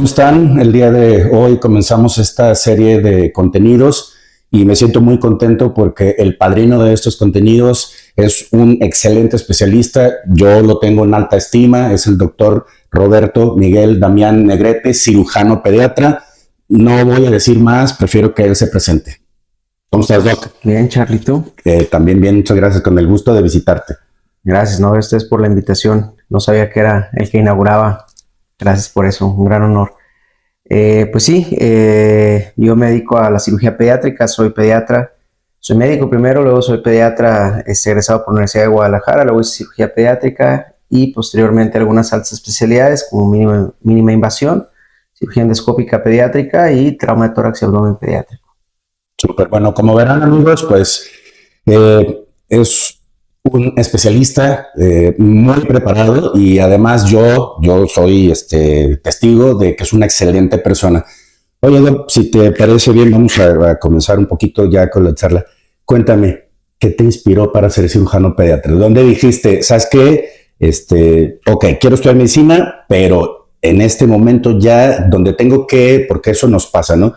¿cómo están? El día de hoy comenzamos esta serie de contenidos y me siento muy contento porque el padrino de estos contenidos es un excelente especialista. Yo lo tengo en alta estima, es el doctor Roberto Miguel Damián Negrete, cirujano pediatra. No voy a decir más, prefiero que él se presente. ¿Cómo estás, Doc? Bien, Charlie, ¿tú? También bien, muchas gracias, con el gusto de visitarte. Gracias, no, este es por la invitación. No sabía que era el que inauguraba. Gracias por eso, un gran honor. Pues sí, yo me dedico a la cirugía pediátrica, soy pediatra. Soy médico primero, luego soy pediatra egresado por la Universidad de Guadalajara, luego hice cirugía pediátrica y posteriormente algunas altas especialidades como mínima invasión, cirugía endoscópica pediátrica y trauma de tórax y abdomen pediátrico. Súper, bueno, como verán amigos, pues es un especialista muy preparado y además yo soy testigo de que es una excelente persona. Oye, Doc, si te parece bien, vamos a comenzar un poquito ya con la charla. Cuéntame, ¿qué te inspiró para ser cirujano pediatra? ¿Dónde dijiste, sabes qué? Ok, quiero estudiar medicina, pero en este momento ya donde tengo que, porque eso nos pasa, ¿no?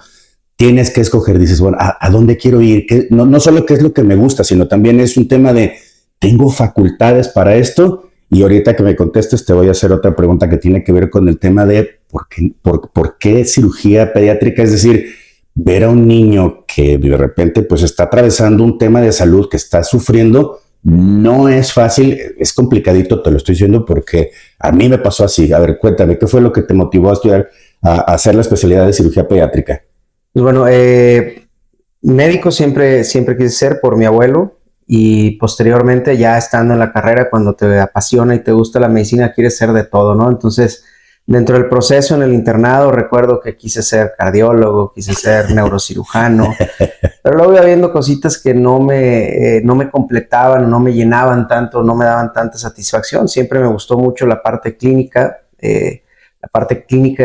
Tienes que escoger, dices, bueno, ¿a dónde quiero ir? No solo qué es lo que me gusta, sino también es un tema de, ¿tengo facultades para esto? Y ahorita que me contestes te voy a hacer otra pregunta que tiene que ver con el tema de ¿por qué cirugía pediátrica? Es decir, ver a un niño que de repente pues está atravesando un tema de salud, que está sufriendo, no es fácil, es complicadito, te lo estoy diciendo porque a mí me pasó así. A ver, cuéntame, ¿qué fue lo que te motivó a estudiar, a hacer la especialidad de cirugía pediátrica? Pues bueno, médico siempre quise ser por mi abuelo y posteriormente ya estando en la carrera, cuando te apasiona y te gusta la medicina, quieres ser de todo, ¿no? Entonces, dentro del proceso en el internado, recuerdo que quise ser cardiólogo, quise ser neurocirujano, pero luego iba viendo cositas que no me completaban, no me llenaban tanto, no me daban tanta satisfacción. Siempre me gustó mucho la parte clínica de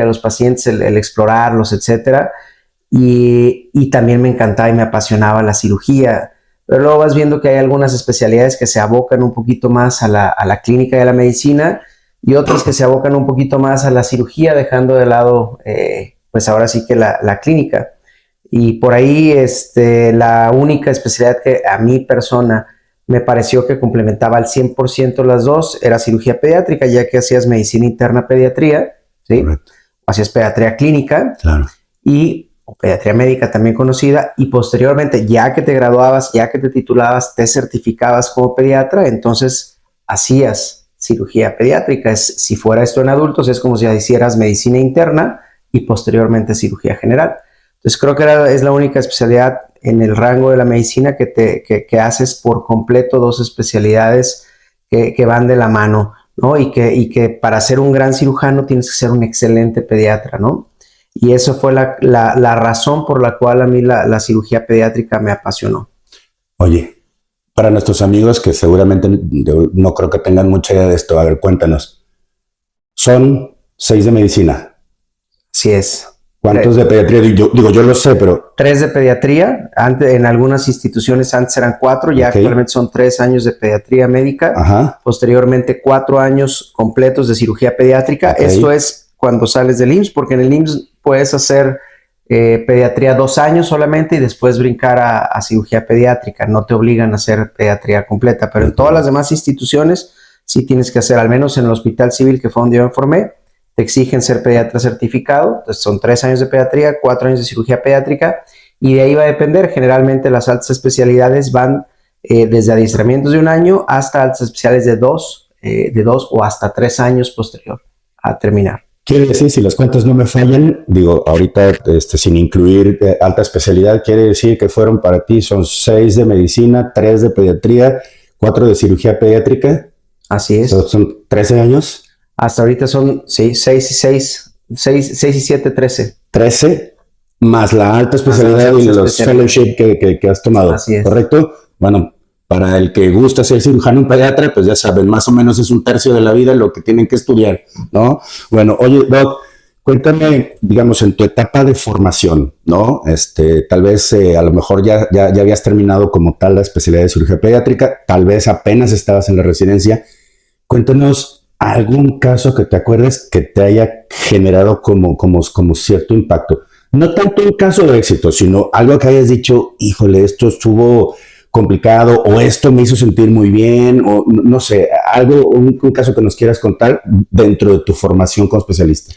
los pacientes, el explorarlos, etcétera. Y también me encantaba y me apasionaba la cirugía, pero luego vas viendo que hay algunas especialidades que se abocan un poquito más a la clínica y a la medicina y otras que se abocan un poquito más a la cirugía, dejando de lado pues ahora sí que la clínica. Y por ahí la única especialidad que a mi persona me pareció que complementaba al 100% las dos era cirugía pediátrica, ya que hacías medicina interna pediatría, ¿sí? Correcto. Hacías pediatría clínica, Claro. o pediatría médica también conocida, y posteriormente, ya que te graduabas, ya que te titulabas, te certificabas como pediatra, entonces hacías cirugía pediátrica. Si fuera esto en adultos, es como si hicieras medicina interna y posteriormente cirugía general. Entonces creo que es la única especialidad en el rango de la medicina que haces por completo dos especialidades que van de la mano, ¿no? Y que para ser un gran cirujano tienes que ser un excelente pediatra, ¿no? Y eso fue la razón por la cual a mí la cirugía pediátrica me apasionó. Oye, para nuestros amigos que seguramente no creo que tengan mucha idea de esto, a ver, cuéntanos. Son 6 de medicina. Así es. ¿Cuántos de pediatría? Yo lo sé, pero... 3 de pediatría. En algunas instituciones antes eran 4, ya Okay. actualmente son 3 años de pediatría médica. Ajá. Posteriormente 4 años completos de cirugía pediátrica. Okay. Esto es cuando sales del IMSS, porque en el IMSS puedes hacer pediatría 2 años solamente y después brincar a cirugía pediátrica. No te obligan a hacer pediatría completa, pero en todas las demás instituciones sí tienes que hacer, al menos en el Hospital Civil, que fue donde yo me formé, te exigen ser pediatra certificado. Entonces son 3 años de pediatría, 4 años de cirugía pediátrica, y de ahí va a depender. Generalmente las altas especialidades van desde adiestramientos de 1 año hasta altas especiales de 2 o hasta 3 años posterior a terminar. Quiere decir, si las cuentas no me fallan, ahorita sin incluir alta especialidad, quiere decir que fueron para ti, son 6 de medicina, 3 de pediatría, 4 de cirugía pediátrica. Así es. Son 13 años. Hasta ahorita son 6 y 7, 13. 13 más la alta especialidad y los fellowship que has tomado. Así es. ¿Correcto? Bueno, para el que gusta ser cirujano en pediatra, pues ya saben, más o menos es 1/3 de la vida lo que tienen que estudiar, ¿no? Bueno, oye, Doc, cuéntame, digamos, en tu etapa de formación, ¿no? Tal vez a lo mejor ya habías terminado como tal la especialidad de cirugía pediátrica, tal vez apenas estabas en la residencia. Cuéntanos ¿Algún caso que te acuerdes que te haya generado como cierto impacto? No tanto un caso de éxito, sino algo que hayas dicho, híjole, esto estuvo complicado, o esto me hizo sentir muy bien, o no sé, algo, un caso que nos quieras contar dentro de tu formación como especialista.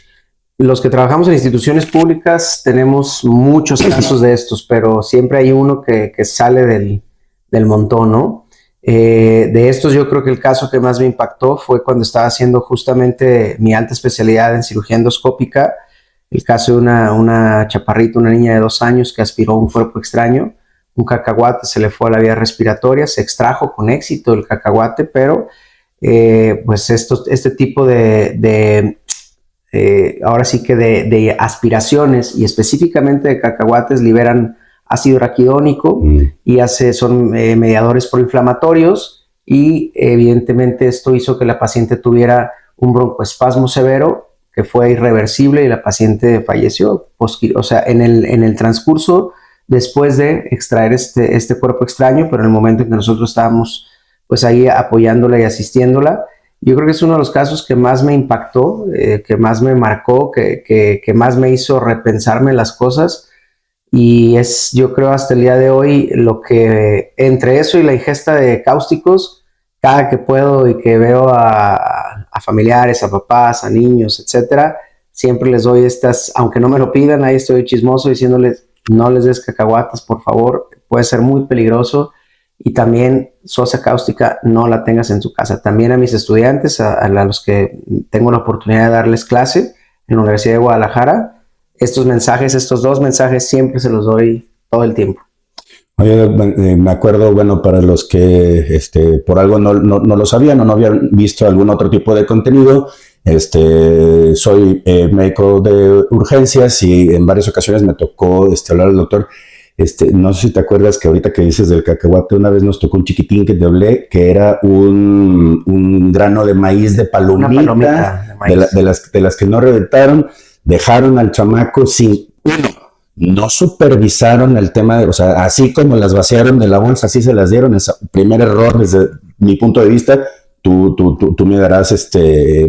Los que trabajamos en instituciones públicas tenemos muchos casos de estos, pero siempre hay uno que sale del montón, ¿no? De estos yo creo que el caso que más me impactó fue cuando estaba haciendo justamente mi alta especialidad en cirugía endoscópica, el caso de una chaparrita, una niña de 2 años que aspiró un cuerpo extraño, un cacahuate se le fue a la vía respiratoria, se extrajo con éxito el cacahuate, pero pues este tipo ahora sí que de aspiraciones y específicamente de cacahuates liberan ácido raquidónico y son mediadores proinflamatorios y evidentemente esto hizo que la paciente tuviera un broncoespasmo severo que fue irreversible y la paciente falleció. O sea, en el transcurso después de extraer este cuerpo extraño, pero en el momento en que nosotros estábamos pues ahí apoyándola y asistiéndola, yo creo que es uno de los casos que más me impactó, que más me marcó, que más me hizo repensarme las cosas y es, yo creo, hasta el día de hoy lo que entre eso y la ingesta de cáusticos, cada que puedo y que veo a familiares, a papás, a niños, etcétera, siempre les doy estas, aunque no me lo pidan, ahí estoy chismoso diciéndoles no les des cacahuates, por favor, puede ser muy peligroso. Y también sosa cáustica no la tengas en tu casa. También a mis estudiantes, a los que tengo la oportunidad de darles clase en la Universidad de Guadalajara, estos 2 mensajes siempre se los doy todo el tiempo. Oye, me acuerdo, bueno, para los que por algo no lo sabían o no habían visto algún otro tipo de contenido, soy médico de urgencias y en varias ocasiones me tocó hablar al doctor. No sé si te acuerdas que ahorita que dices del cacahuate, una vez nos tocó un chiquitín que te hablé, que era un grano de maíz de palomita, una palomita de maíz. De las que no reventaron, dejaron al chamaco sin, no supervisaron el tema o sea, así como las vaciaron de la bolsa, así se las dieron. Es primer error desde mi punto de vista. Tú me darás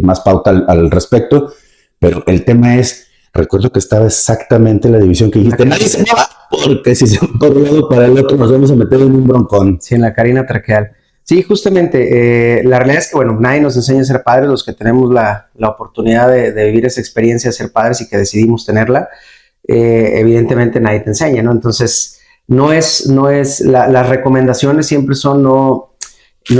más pauta al respecto, pero el tema es, recuerdo que estaba exactamente en la división que dijiste, nadie se mueva, porque si se va por un lado para el otro nos vamos a meter en un broncón. Sí, en la carina traqueal. Sí, justamente, la realidad es que, bueno, nadie nos enseña a ser padres, los que tenemos la oportunidad de vivir esa experiencia de ser padres y que decidimos tenerla, evidentemente nadie te enseña, ¿no? Entonces, las recomendaciones siempre son no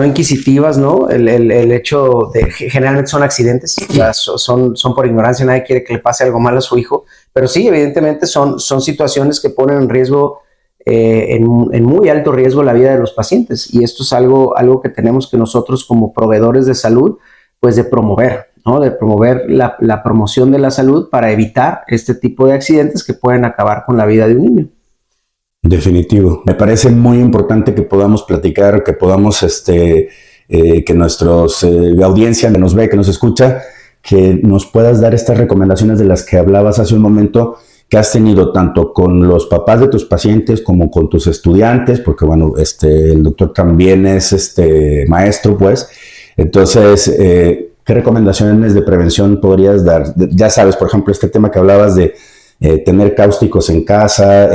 inquisitivas, ¿no? El hecho de, generalmente son accidentes, o sea, son por ignorancia, nadie quiere que le pase algo mal a su hijo, pero sí, evidentemente son situaciones que ponen en riesgo, en muy alto riesgo la vida de los pacientes, y esto es algo que tenemos que nosotros como proveedores de salud, pues de promover, ¿no? De promover la promoción de la salud para evitar este tipo de accidentes que pueden acabar con la vida de un niño. Definitivo. Me parece muy importante que podamos platicar, que podamos, que nuestros, la audiencia que nos ve, que nos escucha, que nos puedas dar estas recomendaciones de las que hablabas hace un momento, que has tenido tanto con los papás de tus pacientes como con tus estudiantes, porque bueno, el doctor también es maestro, pues. Entonces, ¿qué recomendaciones de prevención podrías dar? Ya sabes, por ejemplo, este tema que hablabas de tener cáusticos en casa,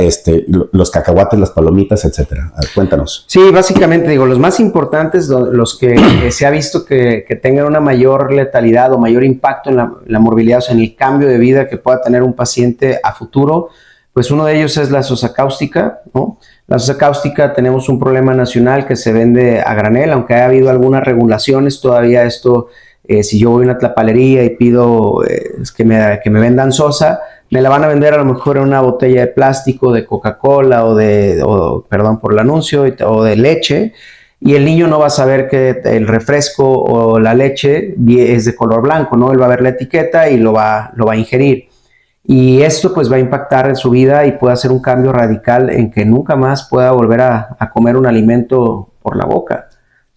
los cacahuates, las palomitas, etcétera. Cuéntanos. Sí, básicamente digo, los más importantes, los que se ha visto que tengan una mayor letalidad o mayor impacto en la morbilidad, o sea, en el cambio de vida que pueda tener un paciente a futuro, pues uno de ellos es la sosa cáustica, ¿no? La sosa cáustica, tenemos un problema nacional que se vende a granel, aunque haya habido algunas regulaciones, todavía esto, si yo voy a una tlapalería y pido que me vendan sosa, me la van a vender a lo mejor en una botella de plástico de Coca-Cola perdón por el anuncio, o de leche, y el niño no va a saber que el refresco o la leche es de color blanco, ¿no? Él va a ver la etiqueta y lo va a ingerir. Y esto pues va a impactar en su vida y puede hacer un cambio radical en que nunca más pueda volver a comer un alimento por la boca,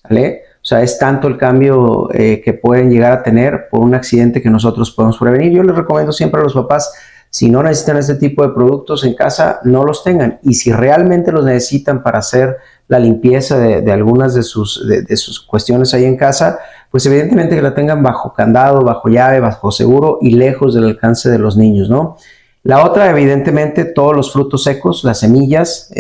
¿vale? O sea, es tanto el cambio que pueden llegar a tener por un accidente que nosotros podemos prevenir. Yo les recomiendo siempre a los papás, si no necesitan este tipo de productos en casa, no los tengan. Y si realmente los necesitan para hacer la limpieza de algunas de sus cuestiones ahí en casa, pues evidentemente que la tengan bajo candado, bajo llave, bajo seguro y lejos del alcance de los niños, ¿no? La otra, evidentemente, todos los frutos secos, las semillas,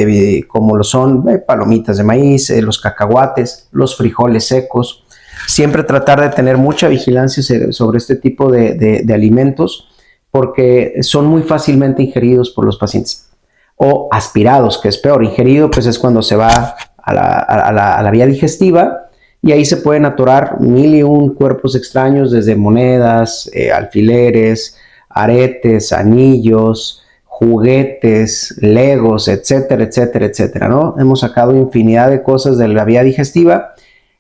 como lo son palomitas de maíz, los cacahuates, los frijoles secos. Siempre tratar de tener mucha vigilancia sobre este tipo de alimentos porque son muy fácilmente ingeridos por los pacientes. O aspirados, que es peor. Ingerido, pues es cuando se va a la vía digestiva y ahí se pueden atorar 1001 cuerpos extraños, desde monedas, alfileres, aretes, anillos, juguetes, legos, etcétera, etcétera, etcétera, ¿no? Hemos sacado infinidad de cosas de la vía digestiva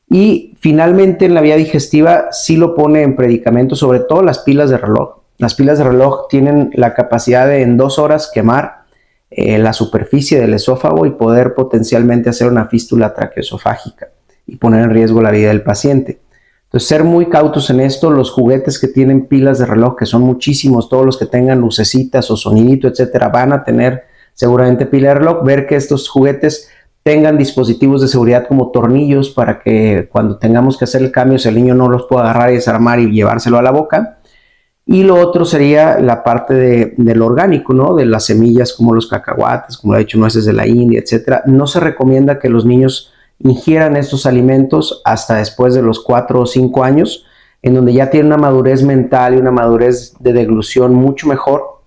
y finalmente en la vía digestiva sí lo pone en predicamento, sobre todo las pilas de reloj. Las pilas de reloj tienen la capacidad de en 2 horas quemar la superficie del esófago y poder potencialmente hacer una fístula traqueoesofágica y poner en riesgo la vida del paciente. Entonces, ser muy cautos en esto. Los juguetes que tienen pilas de reloj, que son muchísimos, todos los que tengan lucecitas o sonidito, etcétera, van a tener seguramente pila de reloj. Ver que estos juguetes tengan dispositivos de seguridad como tornillos para que cuando tengamos que hacer el cambio, si el niño no los puede agarrar y desarmar y llevárselo a la boca. Y lo otro sería la parte del orgánico, ¿no? De las semillas como los cacahuates, como lo he dicho, nueces de la India, etcétera. No se recomienda que los niños ingieran estos alimentos hasta después de los 4 o 5 años, en donde ya tienen una madurez mental y una madurez de deglución mucho mejor,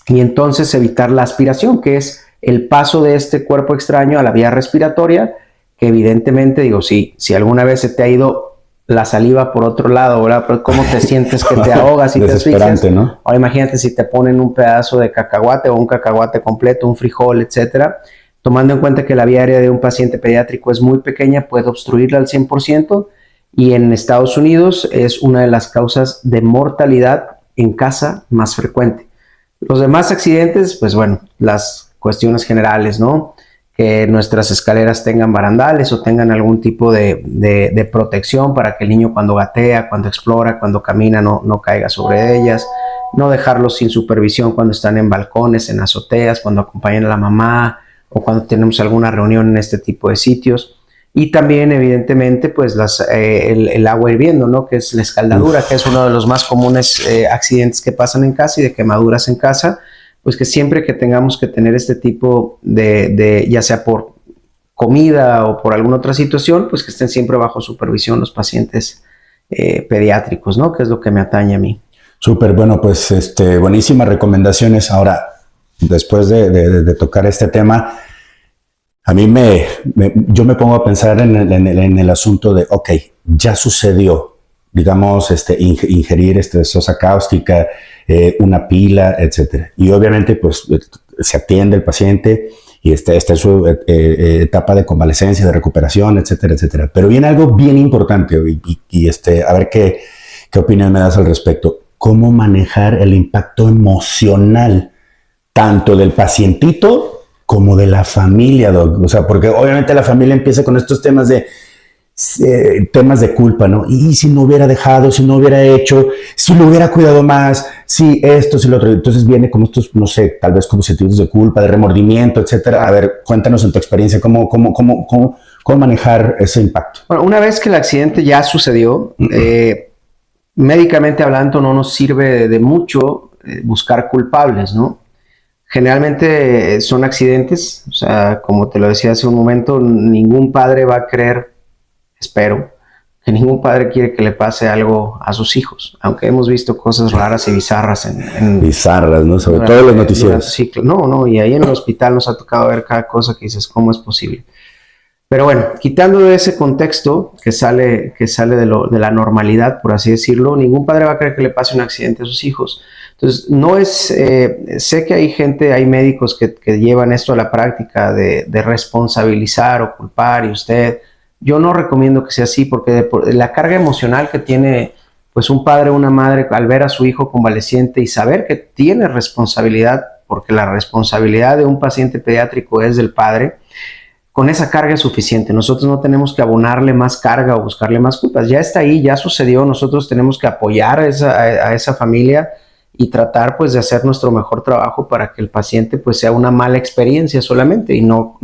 y entonces evitar la aspiración, que es el paso de este cuerpo extraño a la vía respiratoria, que evidentemente, digo, si alguna vez se te ha ido la saliva por otro lado, ¿verdad? ¿Cómo te sientes que te ahogas y te asfixias? ¿No? Ahora imagínate si te ponen un pedazo de cacahuate o un cacahuate completo, un frijol, etcétera. Tomando en cuenta que la vía aérea de un paciente pediátrico es muy pequeña, puede obstruirla al 100%, y en Estados Unidos es una de las causas de mortalidad en casa más frecuente. Los demás accidentes, pues bueno, las cuestiones generales, ¿no? Que nuestras escaleras tengan barandales o tengan algún tipo de protección para que el niño cuando gatea, cuando explora, cuando camina no caiga sobre ellas. No dejarlos sin supervisión cuando están en balcones, en azoteas, cuando acompañan a la mamá, o cuando tenemos alguna reunión en este tipo de sitios. Y también, evidentemente, pues el agua hirviendo, ¿no? Que es la escaldadura, que es uno de los más comunes accidentes que pasan en casa y de quemaduras en casa. Pues que siempre que tengamos que tener este tipo ya sea por comida o por alguna otra situación, pues que estén siempre bajo supervisión los pacientes pediátricos, ¿no? Que es lo que me atañe a mí. Súper, bueno, pues buenísimas recomendaciones. Ahora, después de tocar este tema, a mí yo me pongo a pensar en el asunto de, ok, ya sucedió, digamos, ingerir sosa cáustica, una pila, etcétera. Y obviamente, pues, se atiende el paciente y está en su etapa de convalecencia, de recuperación, etcétera, etcétera. Pero viene algo bien importante y a ver qué opinión me das al respecto. ¿Cómo manejar el impacto emocional tanto del pacientito como de la familia, Doc? O sea, porque obviamente la familia empieza con estos temas de culpa, ¿no? Y si no hubiera dejado, si no hubiera hecho, si lo hubiera cuidado más, si esto, si lo otro. Entonces viene como estos, no sé, tal vez como sentidos de culpa, de remordimiento, etcétera. A ver, cuéntanos en tu experiencia cómo manejar ese impacto. Bueno, una vez que el accidente ya sucedió, médicamente hablando no nos sirve de mucho buscar culpables, ¿no? Generalmente son accidentes, o sea, como te lo decía hace un momento, ningún padre va a querer, espero, que ningún padre quiere que le pase algo a sus hijos, aunque hemos visto cosas raras y bizarras bizarras, ¿no? Sobre todo en los noticieros. No, y ahí en el hospital nos ha tocado ver cada cosa que dices, ¿cómo es posible? Pero bueno, quitando de ese contexto que sale de la normalidad, por así decirlo, ningún padre va a querer que le pase un accidente a sus hijos. Entonces, no es, sé que hay médicos que llevan esto a la práctica de responsabilizar o culpar, y yo no recomiendo que sea así, porque la carga emocional que tiene pues un padre o una madre al ver a su hijo convaleciente y saber que tiene responsabilidad, porque la responsabilidad de un paciente pediátrico es del padre, con esa carga es suficiente. Nosotros no tenemos que abonarle más carga o buscarle más culpas. Ya está ahí, ya sucedió. Nosotros tenemos que apoyar a esa familia y tratar pues de hacer nuestro mejor trabajo para que el paciente pues sea una mala experiencia solamente y no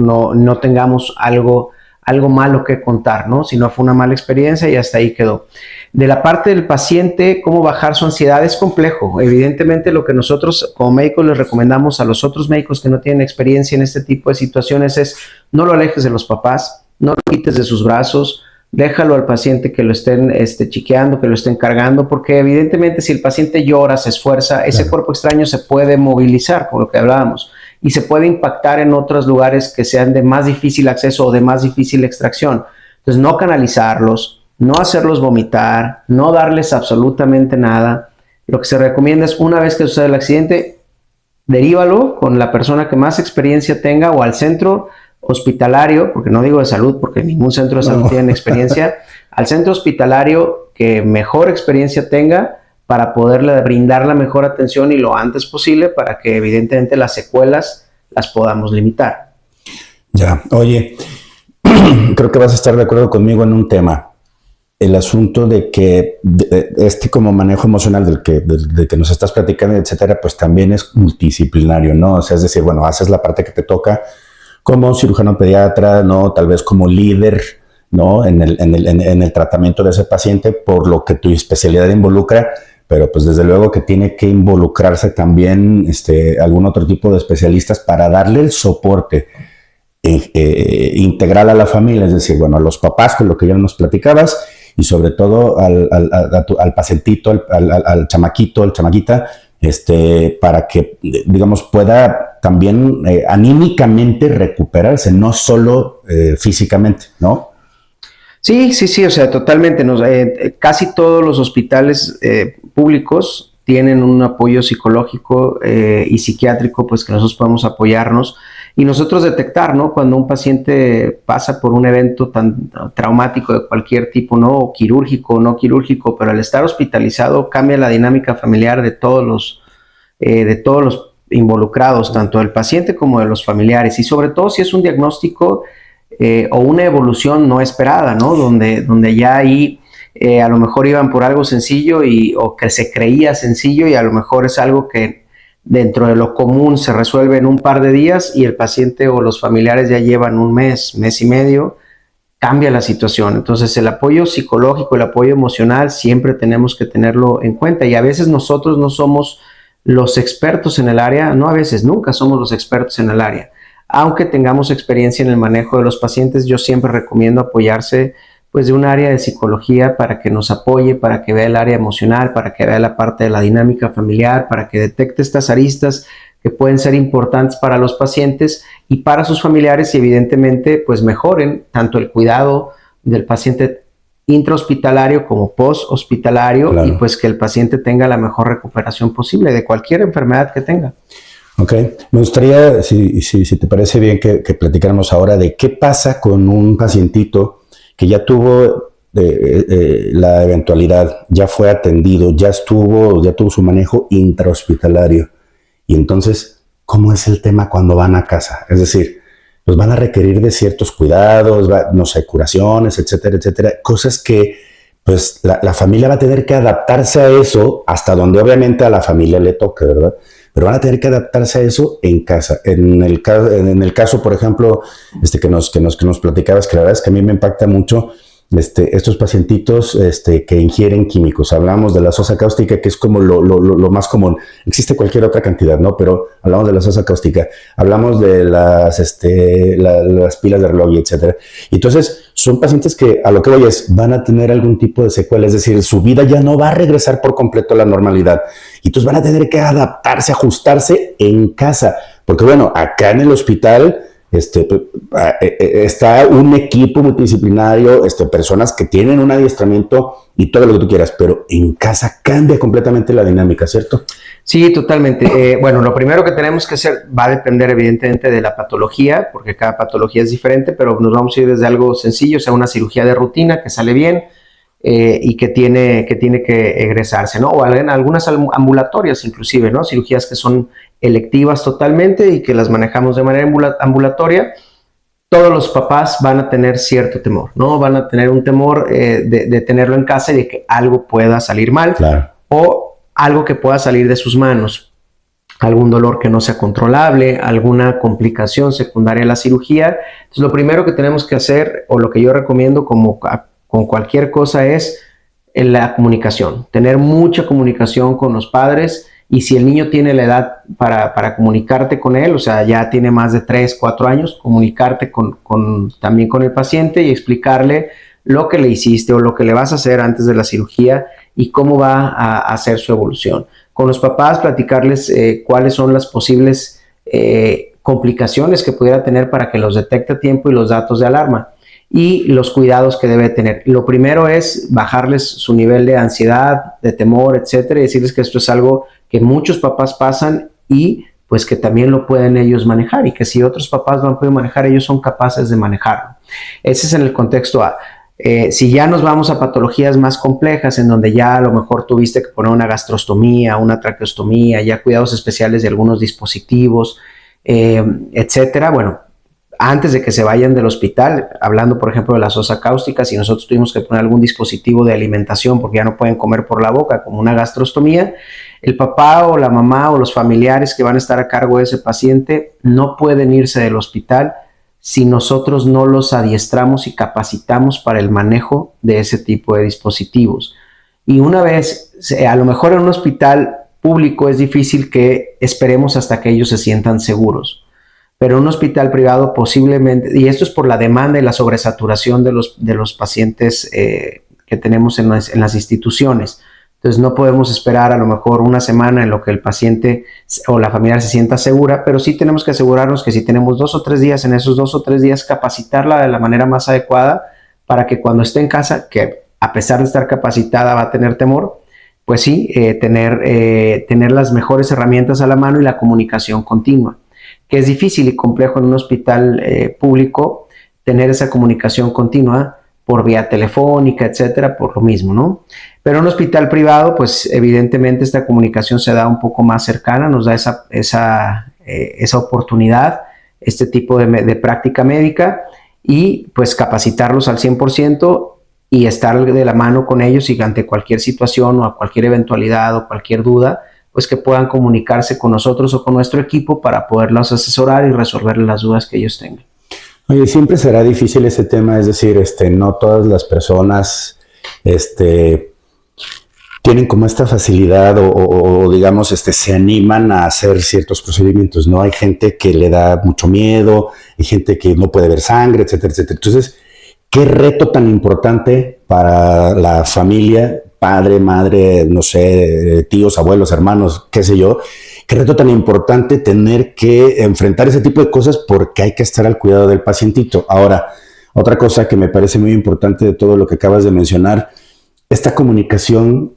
tengamos algo algo malo que contar, ¿no? Si no fue una mala experiencia y hasta ahí quedó. De la parte del paciente, cómo bajar su ansiedad es complejo. Evidentemente, lo que nosotros como médicos les recomendamos a los otros médicos que no tienen experiencia en este tipo de situaciones es no lo alejes de los papás, no lo quites de sus brazos, déjalo al paciente que lo estén chiqueando, que lo estén cargando, porque evidentemente si el paciente llora, se esfuerza, ese cuerpo extraño se puede movilizar, como lo que hablábamos, y se puede impactar en otros lugares que sean de más difícil acceso o de más difícil extracción. Entonces, no canalizarlos, no hacerlos vomitar, no darles absolutamente nada. Lo que se recomienda es, una vez que sucede el accidente, derívalo con la persona que más experiencia tenga o al centro hospitalario, porque no digo de salud, porque ningún centro de salud tiene experiencia, al centro hospitalario que mejor experiencia tenga para poderle brindar la mejor atención y lo antes posible para que evidentemente las secuelas las podamos limitar. Ya, oye, creo que vas a estar de acuerdo conmigo en un tema. El asunto de que como manejo emocional del que nos estás platicando, etcétera, pues también es multidisciplinario, ¿no? O sea, es decir, bueno, haces la parte que te toca como cirujano pediatra, ¿no? Tal vez como líder, ¿no? En el tratamiento de ese paciente, por lo que tu especialidad involucra, pero pues desde luego que tiene que involucrarse también algún otro tipo de especialistas para darle el soporte integral a la familia, es decir, bueno, a los papás, con lo que ya nos platicabas, y sobre todo al pacientito, al chamaquito, al chamaquita, para que, digamos, pueda también anímicamente recuperarse, no solo físicamente, ¿no? Sí, o sea, totalmente. Casi todos los hospitales públicos tienen un apoyo psicológico y psiquiátrico, pues que nosotros podemos apoyarnos y nosotros detectar, ¿no? Cuando un paciente pasa por un evento tan traumático de cualquier tipo, ¿no? O quirúrgico o no quirúrgico, pero al estar hospitalizado cambia la dinámica familiar de todos los involucrados, tanto del paciente como de los familiares, y sobre todo si es un diagnóstico o una evolución no esperada, ¿no? Donde ya ahí a lo mejor iban por algo sencillo o que se creía sencillo y a lo mejor es algo que dentro de lo común se resuelve en un par de días y el paciente o los familiares ya llevan un mes y medio, cambia la situación. Entonces el apoyo psicológico, el apoyo emocional siempre tenemos que tenerlo en cuenta y a veces nosotros no somos los expertos en el área, no a veces, nunca somos los expertos en el área. Aunque tengamos experiencia en el manejo de los pacientes, yo siempre recomiendo apoyarse pues de un área de psicología para que nos apoye, para que vea el área emocional, para que vea la parte de la dinámica familiar, para que detecte estas aristas que pueden ser importantes para los pacientes y para sus familiares y evidentemente pues mejoren tanto el cuidado del paciente intrahospitalario como post-hospitalario, claro, y pues que el paciente tenga la mejor recuperación posible de cualquier enfermedad que tenga. Ok, me gustaría, si te parece bien, que platicáramos ahora de qué pasa con un pacientito que ya tuvo la eventualidad, ya fue atendido, ya tuvo su manejo intrahospitalario. Y entonces, ¿cómo es el tema cuando van a casa? Es decir, pues van a requerir de ciertos cuidados, no sé, curaciones, etcétera, etcétera. Cosas que, pues, la familia va a tener que adaptarse a eso, hasta donde obviamente a la familia le toque, ¿verdad? Pero van a tener que adaptarse a eso en casa. En el caso, por ejemplo, que nos platicabas, que la verdad es que a mí me impacta mucho estos pacientitos que ingieren químicos. Hablamos de la sosa cáustica, que es como lo más común. Existe cualquier otra cantidad, ¿no? Pero hablamos de la sosa cáustica. Hablamos de las pilas de reloj, etcétera. Y entonces, son pacientes que, a lo que voy van a tener algún tipo de secuela. Es decir, su vida ya no va a regresar por completo a la normalidad. Y entonces van a tener que adaptarse, ajustarse en casa. Porque bueno, acá en el hospital está un equipo multidisciplinario, personas que tienen un adiestramiento y todo lo que tú quieras, pero en casa cambia completamente la dinámica, ¿cierto? Sí, totalmente. Bueno, lo primero que tenemos que hacer va a depender evidentemente de la patología, porque cada patología es diferente, pero nos vamos a ir desde algo sencillo, o sea, una cirugía de rutina que sale bien, y que tiene que egresarse, ¿no? O algunas ambulatorias inclusive, ¿no? Cirugías que son electivas totalmente y que las manejamos de manera ambulatoria. Todos los papás van a tener cierto temor, ¿no? Van a tener un temor de tenerlo en casa y de que algo pueda salir mal, claro, o algo que pueda salir de sus manos. algún dolor que no sea controlable, alguna complicación secundaria a la cirugía. Entonces, lo primero que tenemos que hacer, o lo que yo recomiendo como con cualquier cosa, es la comunicación. Tener mucha comunicación con los padres, y si el niño tiene la edad para comunicarte con él, o sea, ya tiene más de 3, 4 años, comunicarte también con el paciente y explicarle lo que le hiciste o lo que le vas a hacer antes de la cirugía y cómo va a hacer su evolución. Con los papás, platicarles cuáles son las posibles complicaciones que pudiera tener para que los detecte a tiempo y los datos de alarma y los cuidados que debe tener. Lo primero es bajarles su nivel de ansiedad, de temor, etcétera, y decirles que esto es algo que muchos papás pasan y pues que también lo pueden ellos manejar, y que si otros papás no lo pueden manejar, ellos son capaces de manejarlo. Ese es en el contexto A. Si ya nos vamos a patologías más complejas, en donde ya a lo mejor tuviste que poner una gastrostomía, una traqueostomía, ya cuidados especiales de algunos dispositivos, etcétera, bueno, antes de que se vayan del hospital, hablando por ejemplo de la sosa cáustica, si nosotros tuvimos que poner algún dispositivo de alimentación porque ya no pueden comer por la boca, como una gastrostomía, el papá o la mamá o los familiares que van a estar a cargo de ese paciente no pueden irse del hospital si nosotros no los adiestramos y capacitamos para el manejo de ese tipo de dispositivos. Y una vez, a lo mejor en un hospital público es difícil que esperemos hasta que ellos se sientan seguros, pero en un hospital privado posiblemente, y esto es por la demanda y la sobresaturación de los pacientes que tenemos en las instituciones. Entonces no podemos esperar a lo mejor una semana en lo que el paciente o la familia se sienta segura, pero sí tenemos que asegurarnos que si tenemos 2 o 3 días, en esos 2 o 3 días capacitarla de la manera más adecuada para que cuando esté en casa, que a pesar de estar capacitada va a tener temor, pues sí, tener las mejores herramientas a la mano y la comunicación continua, que es difícil y complejo en un hospital público tener esa comunicación continua por vía telefónica, etcétera, por lo mismo, ¿no? Pero en un hospital privado, pues evidentemente esta comunicación se da un poco más cercana, nos da esa oportunidad, este tipo de práctica médica, y pues capacitarlos al 100% y estar de la mano con ellos, y ante cualquier situación o a cualquier eventualidad o cualquier duda, pues que puedan comunicarse con nosotros o con nuestro equipo para poderlos asesorar y resolver las dudas que ellos tengan. Oye, siempre será difícil ese tema, es decir, no todas las personas, tienen como esta facilidad o digamos, se animan a hacer ciertos procedimientos, ¿no? Hay gente que le da mucho miedo, hay gente que no puede ver sangre, etcétera, etcétera. Entonces, qué reto tan importante para la familia, padre, madre, no sé, tíos, abuelos, hermanos, qué sé yo, qué reto tan importante tener que enfrentar ese tipo de cosas, porque hay que estar al cuidado del pacientito. Ahora, otra cosa que me parece muy importante de todo lo que acabas de mencionar, esta comunicación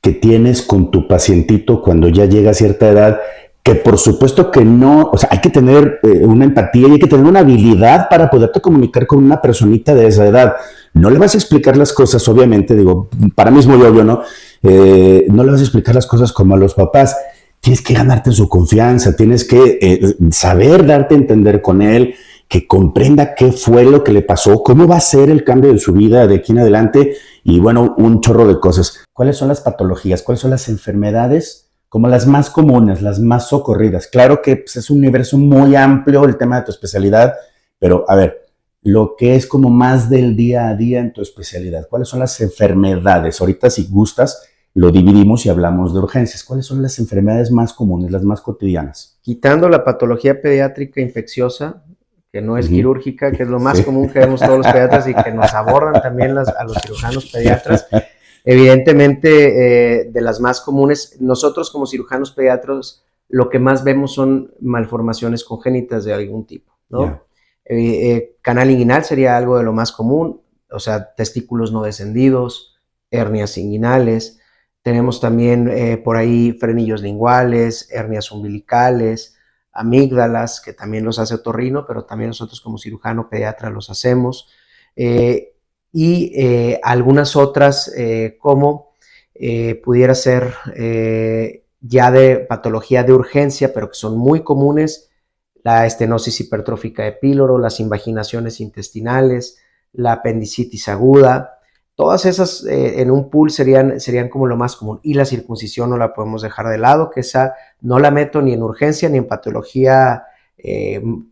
que tienes con tu pacientito cuando ya llega a cierta edad, que por supuesto que no, o sea, hay que tener una empatía y hay que tener una habilidad para poderte comunicar con una personita de esa edad. No le vas a explicar las cosas, obviamente, digo, para mí es muy obvio, ¿no? No le vas a explicar las cosas como a los papás. Tienes que ganarte su confianza, tienes que saber darte a entender con él, que comprenda qué fue lo que le pasó, cómo va a ser el cambio de su vida de aquí en adelante, y bueno, un chorro de cosas. ¿Cuáles son las patologías? ¿Cuáles son las enfermedades como las más comunes, las más socorridas? Claro que pues, es un universo muy amplio el tema de tu especialidad, pero a ver, lo que es como más del día a día en tu especialidad. ¿Cuáles son las enfermedades? Ahorita, si gustas, lo dividimos y hablamos de urgencias. ¿Cuáles son las enfermedades más comunes, las más cotidianas? Quitando la patología pediátrica infecciosa, que no es quirúrgica, que es lo más común que vemos todos los pediatras y que nos abordan también a los cirujanos pediatras. Evidentemente, de las más comunes, nosotros como cirujanos pediatras, lo que más vemos son malformaciones congénitas de algún tipo, ¿no? Canal inguinal sería algo de lo más común, o sea, testículos no descendidos, hernias inguinales. Tenemos también por ahí frenillos linguales, hernias umbilicales, amígdalas, que también los hace otorrino, pero también nosotros como cirujano pediatra los hacemos. Algunas otras como pudiera ser ya de patología de urgencia, pero que son muy comunes: la estenosis hipertrófica de píloro, las invaginaciones intestinales, la apendicitis aguda, Todas esas en un pool serían como lo más común. Y la circuncisión no la podemos dejar de lado, que esa no la meto ni en urgencia ni en patología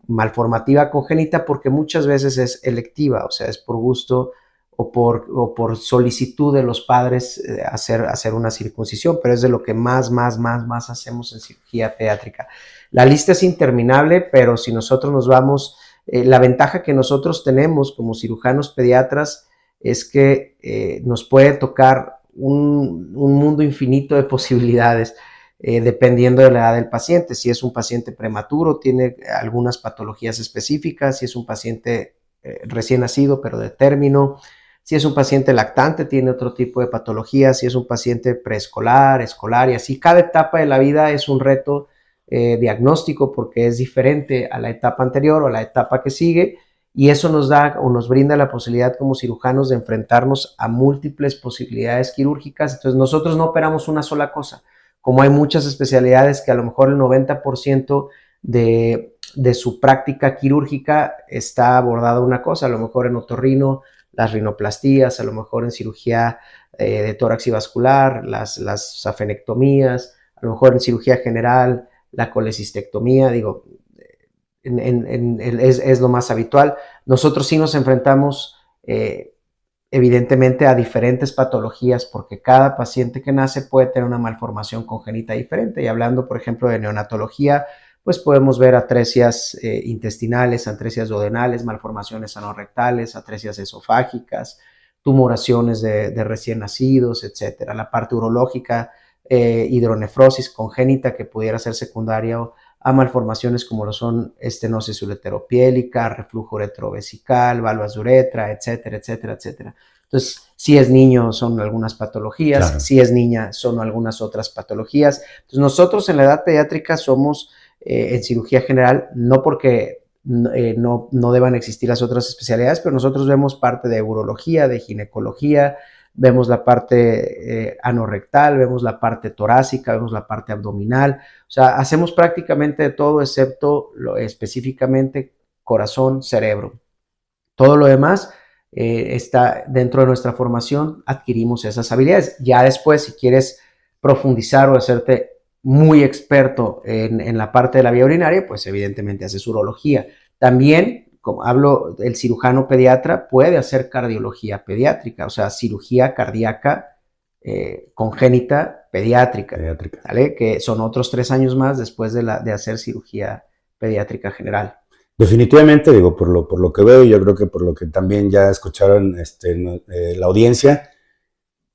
malformativa congénita, porque muchas veces es electiva, o sea, es por gusto o por solicitud de los padres hacer una circuncisión, pero es de lo que más hacemos en cirugía pediátrica. La lista es interminable, pero si nosotros nos vamos, la ventaja que nosotros tenemos como cirujanos pediatras es que nos puede tocar un mundo infinito de posibilidades, dependiendo de la edad del paciente. Si es un paciente prematuro, tiene algunas patologías específicas. Si es un paciente recién nacido, pero de término. Si es un paciente lactante, tiene otro tipo de patologías. Si es un paciente preescolar, escolar y así. Cada etapa de la vida es un reto diagnóstico porque es diferente a la etapa anterior o a la etapa que sigue. Y eso nos da o nos brinda la posibilidad como cirujanos de enfrentarnos a múltiples posibilidades quirúrgicas. Entonces nosotros no operamos una sola cosa. Como hay muchas especialidades que a lo mejor el 90% de su práctica quirúrgica está abordada una cosa, a lo mejor en otorrino, las rinoplastías, a lo mejor en cirugía de tórax y vascular, las safenectomías, a lo mejor en cirugía general, la colecistectomía, digo, es lo más habitual. Nosotros sí nos enfrentamos evidentemente a diferentes patologías porque cada paciente que nace puede tener una malformación congénita diferente. Y hablando, por ejemplo, de neonatología, pues podemos ver atresias intestinales, atresias duodenales, malformaciones anorrectales, atresias esofágicas, tumoraciones de recién nacidos, etcétera. La parte urológica, hidronefrosis congénita que pudiera ser secundaria a malformaciones como lo son estenosis ureteropiélica, reflujo uretrovesical, válvulas de uretra, etcétera, etcétera, etcétera. Entonces, si es niño son algunas patologías, Claro. si es niña son algunas otras patologías. Entonces, nosotros en la edad pediátrica somos en cirugía general, no porque no deban existir las otras especialidades, pero nosotros vemos parte de urología, de ginecología, vemos la parte anorrectal, vemos la parte torácica, vemos la parte abdominal. O sea, hacemos prácticamente de todo excepto específicamente corazón, cerebro. Todo lo demás está dentro de nuestra formación, adquirimos esas habilidades. Ya después, si quieres profundizar o hacerte muy experto en la parte de la vía urinaria, pues evidentemente haces urología. También, como hablo, el cirujano pediatra puede hacer cardiología pediátrica, o sea, cirugía cardíaca congénita pediátrica, ¿vale? Que son otros 3 años más después de hacer cirugía pediátrica general. Definitivamente, digo, por lo que veo, yo creo que por lo que también ya escucharon la audiencia,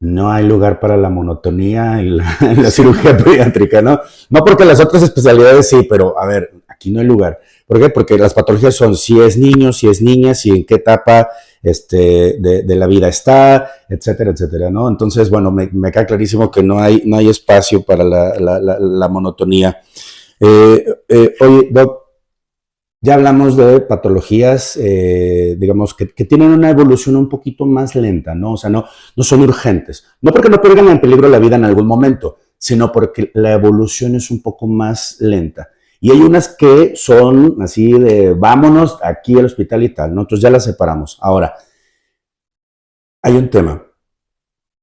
no hay lugar para la monotonía en la cirugía pediátrica, ¿no? No porque las otras especialidades sí, pero a ver, aquí no hay lugar. ¿Por qué? Porque las patologías son si es niño, si es niña, si en qué etapa de la vida está, etcétera, etcétera, ¿no? Entonces, bueno, me queda clarísimo que no hay espacio para la monotonía. Oye, Doc, ya hablamos de patologías, digamos, que tienen una evolución un poquito más lenta, ¿no? O sea, no son urgentes. No porque no pongan en peligro la vida en algún momento, sino porque la evolución es un poco más lenta. Y hay unas que son así de, vámonos aquí al hospital y tal, ¿no? Entonces ya las separamos. Ahora, hay un tema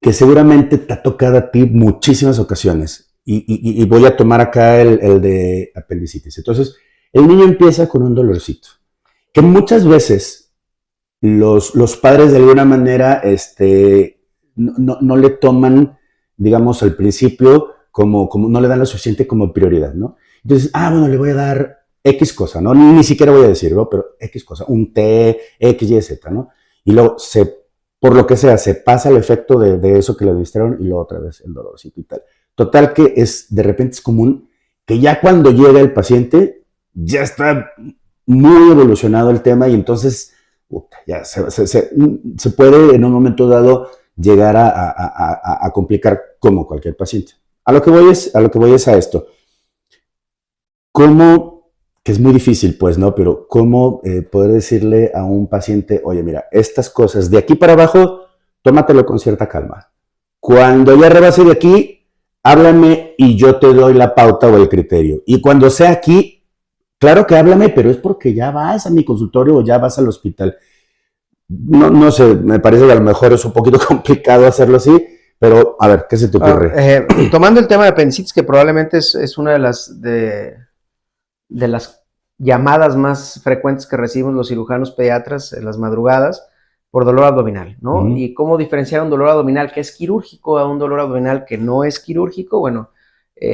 que seguramente te ha tocado a ti muchísimas ocasiones. Y voy a tomar acá el de apendicitis. Entonces, el niño empieza con un dolorcito, que muchas veces los padres de alguna manera no le toman, digamos, al principio como no le dan lo suficiente como prioridad, ¿no? Entonces, bueno, le voy a dar X cosa, ¿no? Ni siquiera voy a decir, ¿no? Pero X cosa, un T, X, Y, Z, ¿no? Y luego, por lo que sea, se pasa el efecto de eso que le distrajeron y luego otra vez el dolorcito y tal. Total que de repente es común que ya cuando llega el paciente ya está muy evolucionado el tema y entonces ya se puede en un momento dado llegar a complicar como cualquier paciente. A lo que voy es a esto. ¿Cómo, que es muy difícil pues, ¿no? Pero cómo poder decirle a un paciente, oye, mira, estas cosas de aquí para abajo, tómatelo con cierta calma. Cuando ya rebase de aquí, háblame y yo te doy la pauta o el criterio. Y cuando sea aquí, claro que háblame, pero es porque ya vas a mi consultorio o ya vas al hospital. No sé, me parece que a lo mejor es un poquito complicado hacerlo así, pero a ver, ¿qué se te ocurre? Tomando el tema de apendicitis, que probablemente es una de las llamadas más frecuentes que recibimos los cirujanos pediatras en las madrugadas por dolor abdominal, ¿no? Y cómo diferenciar un dolor abdominal que es quirúrgico a un dolor abdominal que no es quirúrgico. Bueno,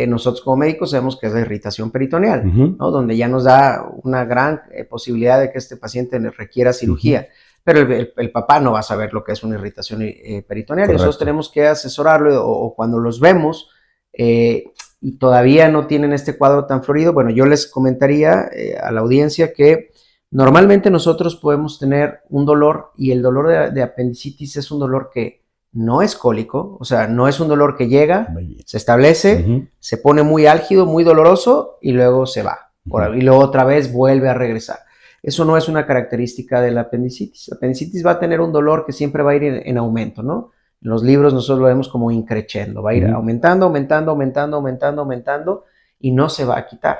nosotros como médicos sabemos que es la irritación peritoneal, ¿no? Donde ya nos da una gran posibilidad de que este paciente requiera cirugía. Pero el papá no va a saber lo que es una irritación peritoneal. Y nosotros tenemos que asesorarlo, o cuando los vemos y todavía no tienen este cuadro tan florido, bueno, yo les comentaría a la audiencia que normalmente nosotros podemos tener un dolor, y el dolor de apendicitis es un dolor que no es cólico, o sea, no es un dolor que llega, se establece, se pone muy álgido, muy doloroso y luego se va. Y luego otra vez vuelve a regresar. Eso no es una característica de la apendicitis. La apendicitis va a tener un dolor que siempre va a ir en aumento, ¿no? En los libros nosotros lo vemos como increciendo, va a ir aumentando, aumentando, aumentando, aumentando, aumentando, y no se va a quitar,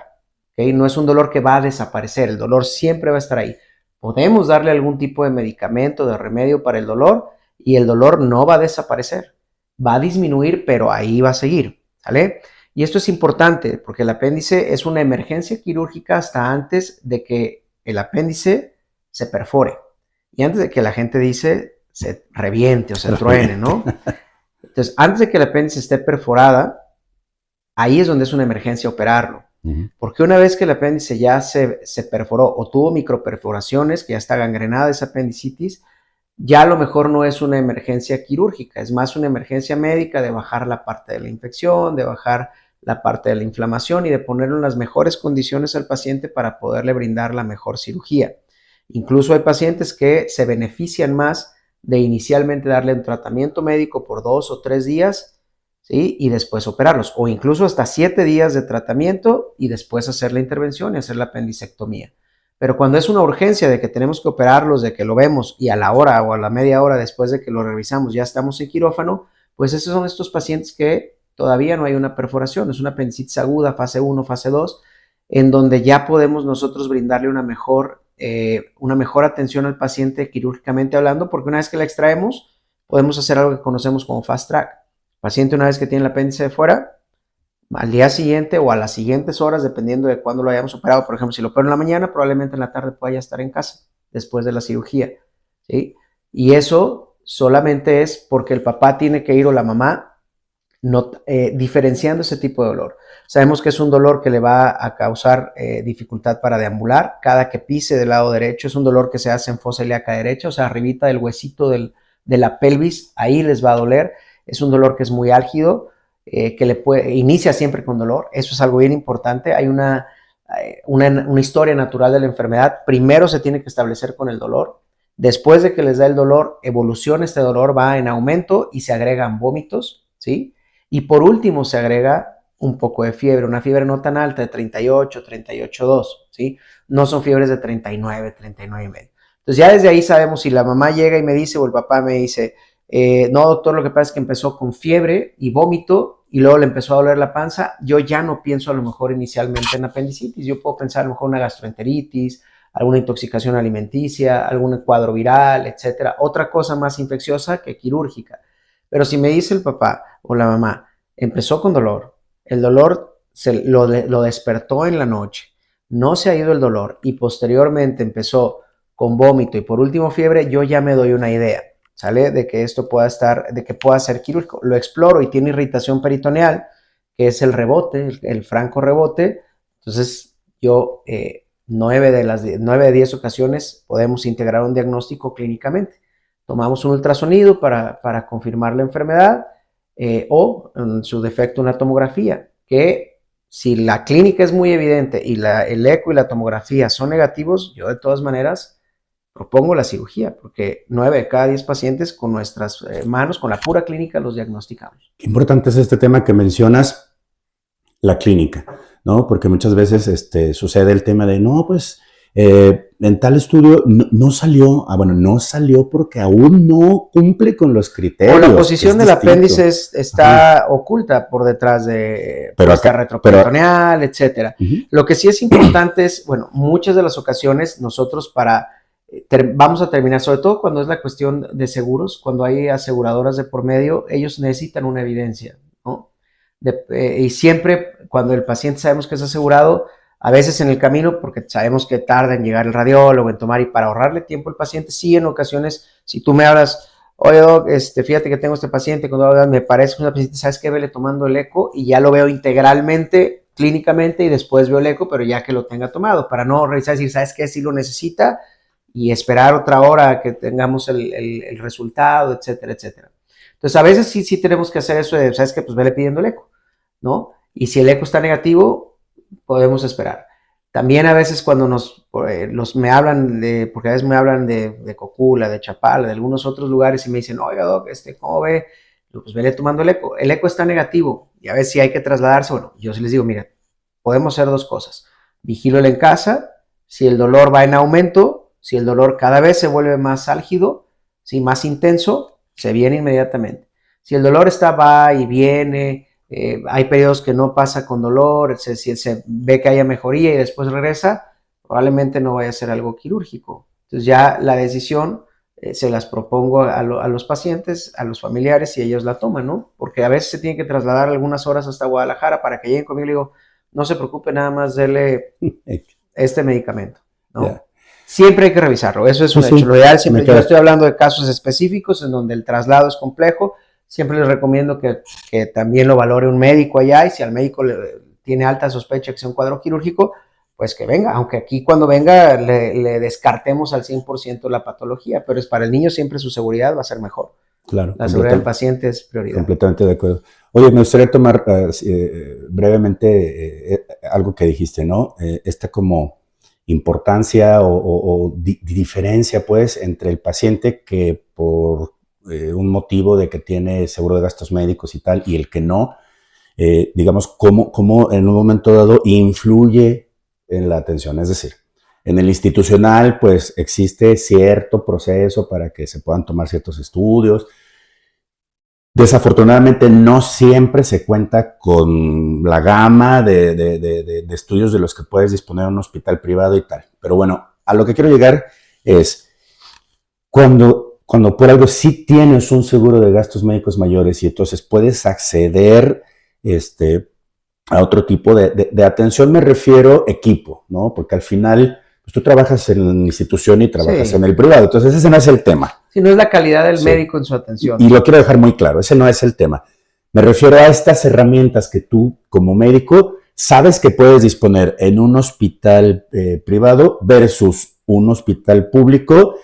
¿okay? No es un dolor que va a desaparecer, el dolor siempre va a estar ahí. Podemos darle algún tipo de medicamento, de remedio para el dolor, y el dolor no va a desaparecer, va a disminuir, pero ahí va a seguir, ¿sale? Y esto es importante porque el apéndice es una emergencia quirúrgica hasta antes de que el apéndice se perfore y antes de que la gente dice se reviente o se truene, ¿no? Entonces, antes de que el apéndice esté perforada, ahí es donde es una emergencia operarlo. Porque una vez que el apéndice ya se perforó o tuvo microperforaciones, que ya está gangrenada esa apendicitis, ya a lo mejor no es una emergencia quirúrgica, es más una emergencia médica de bajar la parte de la infección, de bajar la parte de la inflamación y de ponerlo en las mejores condiciones al paciente para poderle brindar la mejor cirugía. Incluso hay pacientes que se benefician más de inicialmente darle un tratamiento médico por 2 o 3 días, ¿sí? Y después operarlos, o incluso hasta 7 días de tratamiento y después hacer la intervención y hacer la apendicectomía. Pero cuando es una urgencia de que tenemos que operarlos, de que lo vemos y a la hora o a la media hora después de que lo revisamos ya estamos en quirófano, pues esos son estos pacientes que todavía no hay una perforación, es una apendicitis aguda, fase 1, fase 2, en donde ya podemos nosotros brindarle una mejor atención al paciente quirúrgicamente hablando, porque una vez que la extraemos, podemos hacer algo que conocemos como fast track. El paciente, una vez que tiene el apéndice de fuera, al día siguiente o a las siguientes horas, dependiendo de cuándo lo hayamos operado. Por ejemplo, si lo opero en la mañana, probablemente en la tarde pueda ya estar en casa después de la cirugía, ¿sí? Y eso solamente es porque el papá tiene que ir o la mamá diferenciando ese tipo de dolor. Sabemos que es un dolor que le va a causar dificultad para deambular. Cada que pise del lado derecho es un dolor que se hace en fosa ilíaca derecha, o sea, arribita del huesito de la pelvis, ahí les va a doler. Es un dolor que es muy álgido, que inicia siempre con dolor. Eso es algo bien importante. Hay una historia natural de la enfermedad. Primero se tiene que establecer con el dolor. Después de que les da el dolor, evoluciona este dolor, va en aumento y se agregan vómitos, ¿sí? Y por último se agrega un poco de fiebre, una fiebre no tan alta de 38, 38,2, ¿sí? No son fiebres de 39, 39 y medio. Entonces ya desde ahí sabemos, si la mamá llega y me dice o el papá me dice, no doctor, lo que pasa es que empezó con fiebre y vómito y luego le empezó a doler la panza, yo ya no pienso a lo mejor inicialmente en apendicitis, yo puedo pensar a lo mejor una gastroenteritis, alguna intoxicación alimenticia, algún cuadro viral, etcétera, otra cosa más infecciosa que quirúrgica. Pero si me dice el papá o la mamá, empezó con dolor, el dolor lo despertó en la noche, no se ha ido el dolor y posteriormente empezó con vómito y por último fiebre, yo ya me doy una idea, ¿sale? De que esto de que pueda ser quirúrgico. Lo exploro y tiene irritación peritoneal, que es el rebote, el franco rebote. Entonces yo 9 de 10 ocasiones podemos integrar un diagnóstico clínicamente. Tomamos un ultrasonido para confirmar la enfermedad o en su defecto una tomografía, que si la clínica es muy evidente y el eco y la tomografía son negativos, yo de todas maneras propongo la cirugía, porque 9 de cada 10 pacientes con nuestras manos, con la pura clínica, los diagnosticamos. Qué importante es este tema que mencionas, la clínica, ¿no? Porque muchas veces sucede el tema de, no, pues, en tal estudio no salió, no salió porque aún no cumple con los criterios. O la posición del apéndice está oculta por detrás de la retroperitoneal, etcétera. Lo que sí es importante es, muchas de las ocasiones nosotros para vamos a terminar, sobre todo cuando es la cuestión de seguros, cuando hay aseguradoras de por medio, ellos necesitan una evidencia, ¿no? Y siempre cuando el paciente sabemos que es asegurado, a veces en el camino, porque sabemos que tarda en llegar el radiólogo, en tomar, y para ahorrarle tiempo al paciente, sí, en ocasiones, si tú me hablas, oye, doc, fíjate que tengo este paciente, cuando me parece una paciente, ¿sabes qué? Vele tomando el eco y ya lo veo integralmente, clínicamente, y después veo el eco, pero ya que lo tenga tomado, para no revisar y decir, ¿sabes qué? Si lo necesita, y esperar otra hora a que tengamos el resultado, etcétera, etcétera. Entonces, a veces sí tenemos que hacer eso de, ¿sabes qué? Pues vele pidiendo el eco, ¿no? Y si el eco está negativo, podemos esperar. También a veces cuando me hablan porque a veces me hablan de Cocula, de Chapala, de algunos otros lugares y me dicen, oiga, doc, ¿cómo ve? Pues vele tomando el eco. El eco está negativo y a veces si hay que trasladarse, bueno, yo sí les digo, mira, podemos hacer dos cosas. Vigílalo en casa, si el dolor va en aumento, si el dolor cada vez se vuelve más álgido, ¿sí? Más intenso, se viene inmediatamente. Si el dolor va y viene, hay periodos que no pasa con dolor, si se ve que haya mejoría y después regresa, probablemente no vaya a ser algo quirúrgico. Entonces ya la decisión se las propongo a los pacientes, a los familiares, y ellos la toman, ¿no? Porque a veces se tienen que trasladar algunas horas hasta Guadalajara para que lleguen conmigo y le digo, no se preocupe, nada más dele este medicamento, ¿no? Yeah. Siempre hay que revisarlo, eso es un hecho. Lo ideal siempre, yo estoy hablando de casos específicos en donde el traslado es complejo, siempre les recomiendo que también lo valore un médico allá, y si al médico tiene alta sospecha que sea un cuadro quirúrgico, pues que venga, aunque aquí cuando venga le descartemos al 100% la patología, pero es para el niño siempre su seguridad va a ser mejor. Claro. La seguridad del paciente es prioridad. Completamente de acuerdo. Oye, me gustaría tomar brevemente algo que dijiste, ¿no? Esta como importancia o diferencia, pues, entre el paciente que por un motivo de que tiene seguro de gastos médicos y tal, y el que no, digamos, cómo en un momento dado influye en la atención. Es decir, en el institucional, pues, existe cierto proceso para que se puedan tomar ciertos estudios. Desafortunadamente no siempre se cuenta con la gama de estudios de los que puedes disponer en un hospital privado y tal. Pero bueno, a lo que quiero llegar es cuando por algo sí tienes un seguro de gastos médicos mayores y entonces puedes acceder a otro tipo de atención, me refiero equipo, ¿no? Porque al final pues tú trabajas en la institución y trabajas en el privado, entonces ese no es el tema. Si no es la calidad del médico en su atención. Y lo quiero dejar muy claro, ese no es el tema. Me refiero a estas herramientas que tú, como médico, sabes que puedes disponer en un hospital privado versus un hospital público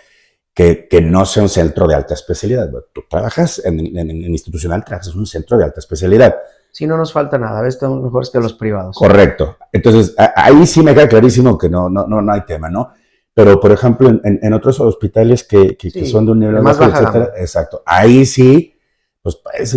que no sea un centro de alta especialidad. Tú trabajas en institucional, trabajas en un centro de alta especialidad. Si no nos falta nada, a veces estamos mejores que los privados. Correcto. Entonces, ahí sí me queda clarísimo que no hay tema, ¿no? Pero, por ejemplo, en otros hospitales que son de un nivel más bajo, etcétera, exacto. Ahí sí, pues puedes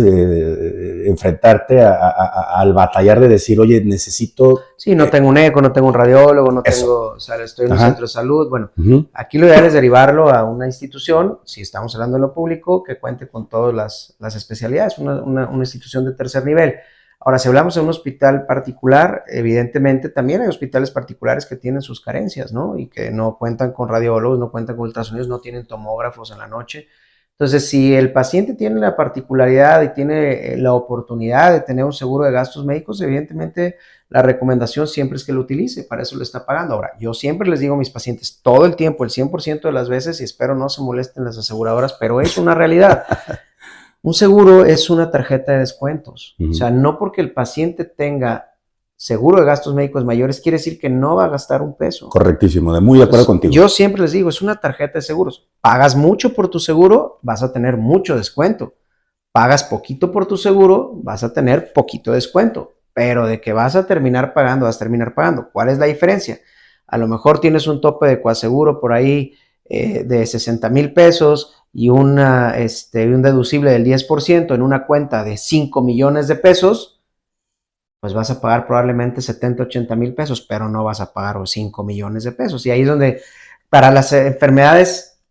enfrentarte al batallar de decir, oye, necesito... Sí, no tengo un eco, no tengo un radiólogo, no tengo... O sea, estoy en un centro de salud. Bueno, aquí lo ideal es derivarlo a una institución, si estamos hablando de lo público, que cuente con todas las especialidades, una institución de tercer nivel. Ahora, si hablamos de un hospital particular, evidentemente también hay hospitales particulares que tienen sus carencias, ¿no? Y que no cuentan con radiólogos, no cuentan con ultrasonidos, no tienen tomógrafos en la noche. Entonces, si el paciente tiene la particularidad y tiene la oportunidad de tener un seguro de gastos médicos, evidentemente la recomendación siempre es que lo utilice, para eso le está pagando. Ahora, yo siempre les digo a mis pacientes todo el tiempo, el 100% de las veces, y espero no se molesten las aseguradoras, pero es una realidad. Un seguro es una tarjeta de descuentos. O sea, no porque el paciente tenga seguro de gastos médicos mayores quiere decir que no va a gastar un peso. Correctísimo, muy de acuerdo contigo. Yo siempre les digo, es una tarjeta de seguros. Pagas mucho por tu seguro, vas a tener mucho descuento. Pagas poquito por tu seguro, vas a tener poquito descuento. Pero de que vas a terminar pagando, vas a terminar pagando. ¿Cuál es la diferencia? A lo mejor tienes un tope de coaseguro por ahí de 60,000 pesos y un deducible del 10% en una cuenta de 5 millones de pesos, pues vas a pagar probablemente 70, 80 mil pesos, pero no vas a pagar 5 millones de pesos. Y ahí es donde, para las enfermedades,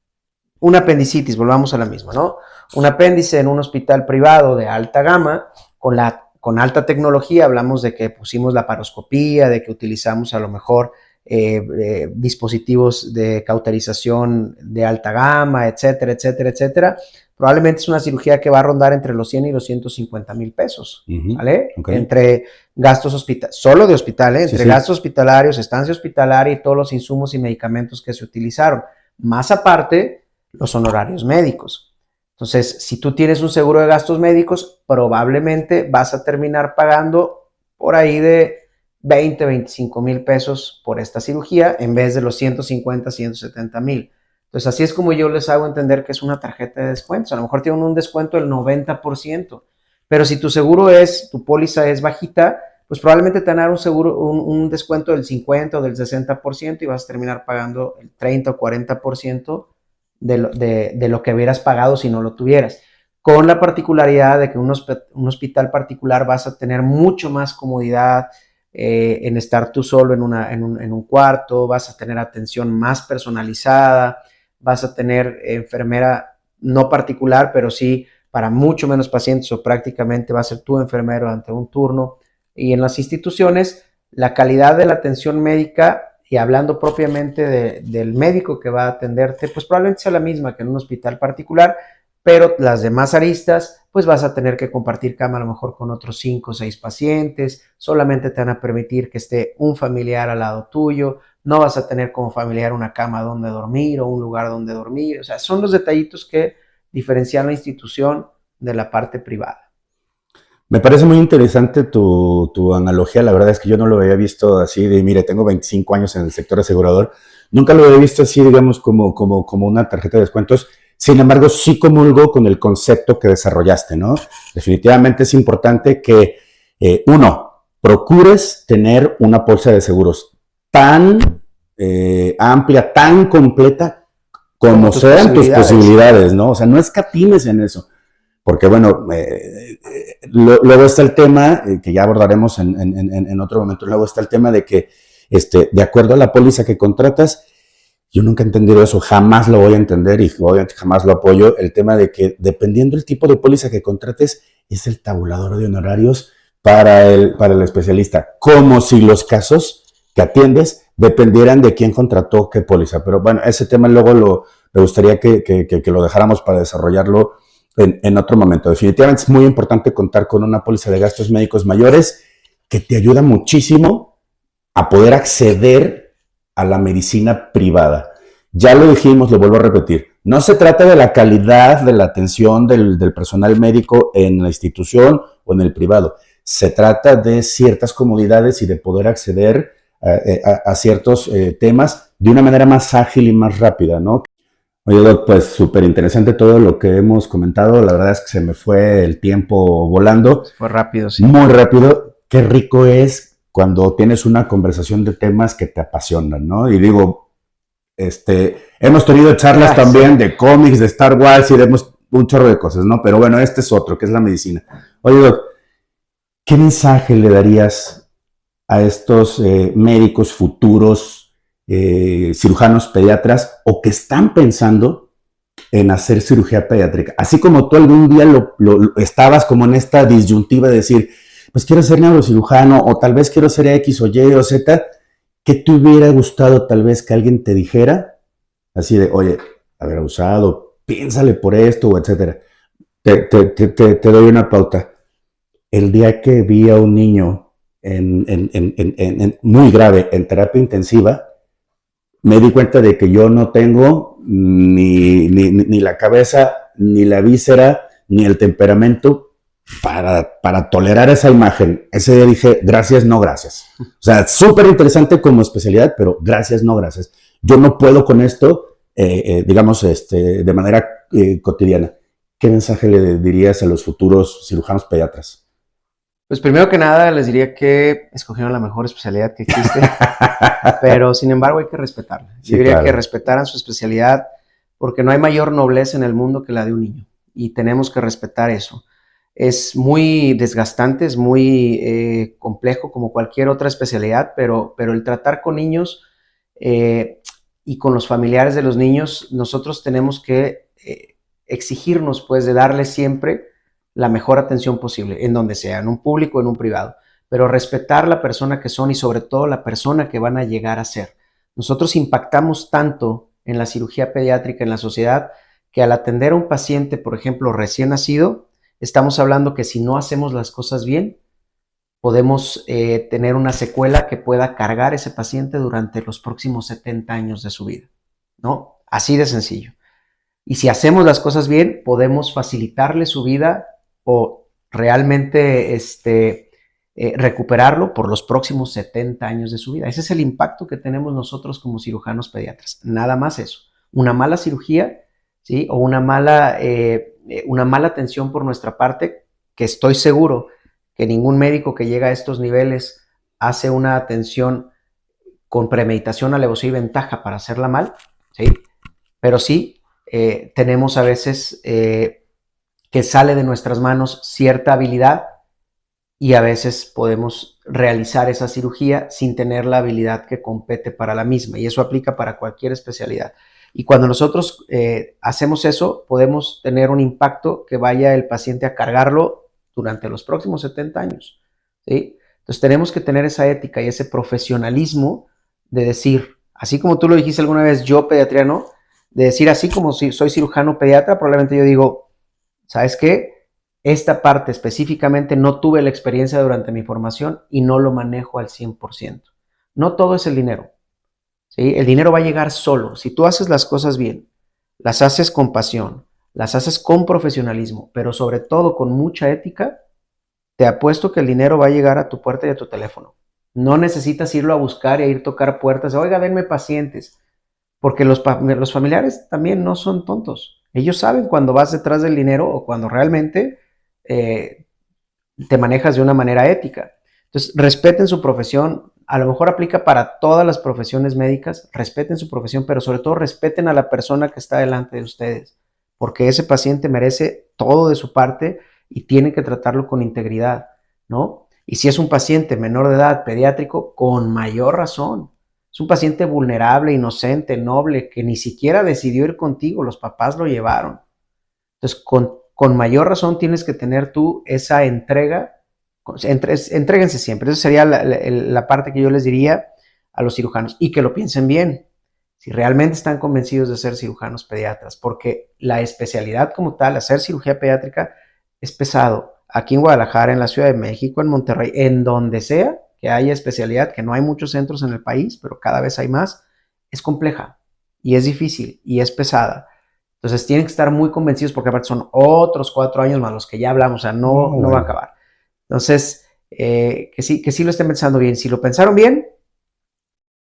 una apendicitis, volvamos a la misma, ¿no? Un apéndice en un hospital privado de alta gama, con alta tecnología, hablamos de que pusimos la laparoscopía, de que utilizamos a lo mejor dispositivos de cauterización de alta gama, etcétera, etcétera, etcétera, probablemente es una cirugía que va a rondar entre los 100 y los 150 mil pesos, ¿vale? Okay. Entre gastos hospitalarios, solo de hospital, entre sí, gastos hospitalarios, estancia hospitalaria y todos los insumos y medicamentos que se utilizaron, más aparte los honorarios médicos. Entonces, si tú tienes un seguro de gastos médicos, probablemente vas a terminar pagando por ahí de 20, 25 mil pesos por esta cirugía en vez de los 150, 170 mil. Entonces, así es como yo les hago entender que es una tarjeta de descuentos. A lo mejor tienen un descuento del 90%, pero si tu seguro tu póliza es bajita, pues probablemente te van a dar un descuento del 50 o del 60% y vas a terminar pagando el 30 o 40% de lo que hubieras pagado si no lo tuvieras. Con la particularidad de que un hospital particular vas a tener mucho más comodidad en estar tú solo en un cuarto, vas a tener atención más personalizada, vas a tener enfermera no particular, pero sí para mucho menos pacientes o prácticamente va a ser tu enfermero ante un turno. Y en las instituciones, la calidad de la atención médica, y hablando propiamente del médico que va a atenderte, pues probablemente sea la misma que en un hospital particular, pero las demás aristas, pues vas a tener que compartir cama a lo mejor con otros 5 o 6 pacientes, solamente te van a permitir que esté un familiar al lado tuyo, no vas a tener como familiar una cama donde dormir o un lugar donde dormir, o sea, son los detallitos que diferencian la institución de la parte privada. Me parece muy interesante tu analogía, la verdad es que yo no lo había visto así de, mire, tengo 25 años en el sector asegurador, nunca lo había visto así, digamos, como una tarjeta de descuentos. Sin embargo, sí comulgo con el concepto que desarrollaste, ¿no? Definitivamente es importante que, uno, procures tener una bolsa de seguros tan amplia, tan completa, como sean tus posibilidades, ¿no? O sea, no escatimes en eso. Porque, bueno, luego está el tema, que ya abordaremos en otro momento, luego está el tema de que, de acuerdo a la póliza que contratas, yo nunca he entendido eso, jamás lo voy a entender y obviamente jamás lo apoyo, el tema de que dependiendo del tipo de póliza que contrates, es el tabulador de honorarios para el especialista, como si los casos que atiendes dependieran de quién contrató qué póliza. Pero bueno, ese tema luego me gustaría que lo dejáramos para desarrollarlo en otro momento. Definitivamente es muy importante contar con una póliza de gastos médicos mayores que te ayuda muchísimo a poder acceder a la medicina privada. Ya lo dijimos, lo vuelvo a repetir, no se trata de la calidad de la atención del personal médico en la institución o en el privado, se trata de ciertas comodidades y de poder acceder a ciertos temas de una manera más ágil y más rápida, ¿no? Oye, Doc, pues súper interesante todo lo que hemos comentado, la verdad es que se me fue el tiempo volando. Fue rápido, sí. Muy rápido, qué rico es cuando tienes una conversación de temas que te apasionan, ¿no? Y digo, hemos tenido charlas también de cómics, de Star Wars y de un chorro de cosas, ¿no? Pero bueno, este es otro, que es la medicina. Oye, Doc, ¿qué mensaje le darías a estos médicos futuros, cirujanos pediatras o que están pensando en hacer cirugía pediátrica? Así como tú algún día estabas como en esta disyuntiva de decir, pues quiero ser neurocirujano o tal vez quiero ser X o Y o Z, ¿qué te hubiera gustado tal vez que alguien te dijera? Así de, oye, haber usado, piénsale por esto o etcétera. Te doy una pauta. El día que vi a un niño muy grave en terapia intensiva, me di cuenta de que yo no tengo ni la cabeza, ni la víscera, ni el temperamento para tolerar esa imagen. Ese día dije, gracias, no gracias. O sea, súper interesante como especialidad, pero gracias, no gracias. Yo no puedo con esto, digamos, de manera cotidiana. ¿Qué mensaje le dirías a los futuros cirujanos pediatras? Pues primero que nada les diría que escogieron la mejor especialidad que existe, pero sin embargo hay que respetarla. Yo diría que respetaran su especialidad porque no hay mayor nobleza en el mundo que la de un niño y tenemos que respetar eso. Es muy desgastante, es muy complejo como cualquier otra especialidad, pero el tratar con niños y con los familiares de los niños, nosotros tenemos que exigirnos pues de darles siempre la mejor atención posible, en donde sea, en un público o en un privado. pero respetar la persona que son y sobre todo la persona que van a llegar a ser. Nosotros impactamos tanto en la cirugía pediátrica en la sociedad que al atender a un paciente, por ejemplo, recién nacido, estamos hablando que si no hacemos las cosas bien, podemos tener una secuela que pueda cargar ese paciente durante los próximos 70 años de su vida, ¿no? Así de sencillo. Y si hacemos las cosas bien, podemos facilitarle su vida o realmente recuperarlo por los próximos 70 años de su vida. Ese es el impacto que tenemos nosotros como cirujanos pediatras. Nada más eso. Una mala cirugía, ¿sí? O una mala atención por nuestra parte, que estoy seguro que ningún médico que llega a estos niveles hace una atención con premeditación, alevosía y ventaja para hacerla mal, ¿sí? Pero sí tenemos a veces que sale de nuestras manos cierta habilidad y a veces podemos realizar esa cirugía sin tener la habilidad que compete para la misma, y eso aplica para cualquier especialidad. Y cuando nosotros hacemos eso, podemos tener un impacto que vaya el paciente a cargarlo durante los próximos 70 años, ¿sí? Entonces tenemos que tener esa ética y ese profesionalismo de decir, así como tú lo dijiste alguna vez, yo pediatriano, de decir así como si soy cirujano pediatra, probablemente yo digo, ¿sabes qué? Esta parte específicamente no tuve la experiencia durante mi formación y no lo manejo al 100%. No todo es el dinero, ¿sí? El dinero va a llegar solo. Si tú haces las cosas bien, las haces con pasión, las haces con profesionalismo, pero sobre todo con mucha ética, te apuesto que el dinero va a llegar a tu puerta y a tu teléfono. No necesitas irlo a buscar y a ir a tocar puertas. Oiga, denme pacientes. Porque los familiares también no son tontos. Ellos saben cuando vas detrás del dinero o cuando realmente te manejas de una manera ética. Entonces, respeten su profesión. A lo mejor aplica para todas las profesiones médicas. Respeten su profesión, pero sobre todo respeten a la persona que está delante de ustedes, porque ese paciente merece todo de su parte y tiene que tratarlo con integridad, ¿no? Y si es un paciente menor de edad, pediátrico, con mayor razón. Es un paciente vulnerable, inocente, noble, que ni siquiera decidió ir contigo, los papás lo llevaron. Entonces, con mayor razón tienes que tener tú esa entrega. Entréguense siempre. Esa sería la parte que yo les diría a los cirujanos. Y que lo piensen bien, si realmente están convencidos de ser cirujanos pediatras, porque la especialidad como tal, hacer cirugía pediátrica, es pesado. Aquí en Guadalajara, en la Ciudad de México, en Monterrey, en donde sea que haya especialidad, que no hay muchos centros en el país, pero cada vez hay más, es compleja y es difícil y es pesada. Entonces tienen que estar muy convencidos, porque aparte son otros 4 años más los que ya hablamos, o sea, no va a acabar. Entonces, que sí lo estén pensando bien. Si lo pensaron bien,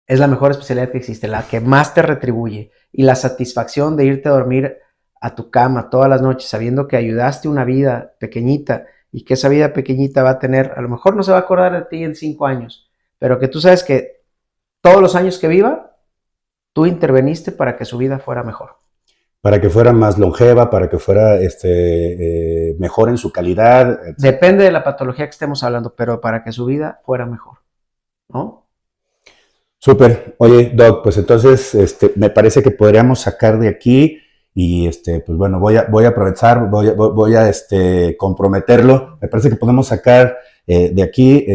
es la mejor especialidad que existe, la que más te retribuye. Y la satisfacción de irte a dormir a tu cama todas las noches sabiendo que ayudaste a una vida pequeñita y que esa vida pequeñita va a tener, a lo mejor no se va a acordar de ti en 5 años, pero que tú sabes que todos los años que viva, tú interveniste para que su vida fuera mejor. Para que fuera más longeva, para que fuera mejor en su calidad. Etc. Depende de la patología que estemos hablando, pero para que su vida fuera mejor, ¿no? Súper. Oye, Doc, pues entonces me parece que podríamos sacar de aquí y pues bueno, voy a aprovechar, voy a comprometerlo. Me parece que podemos sacar de aquí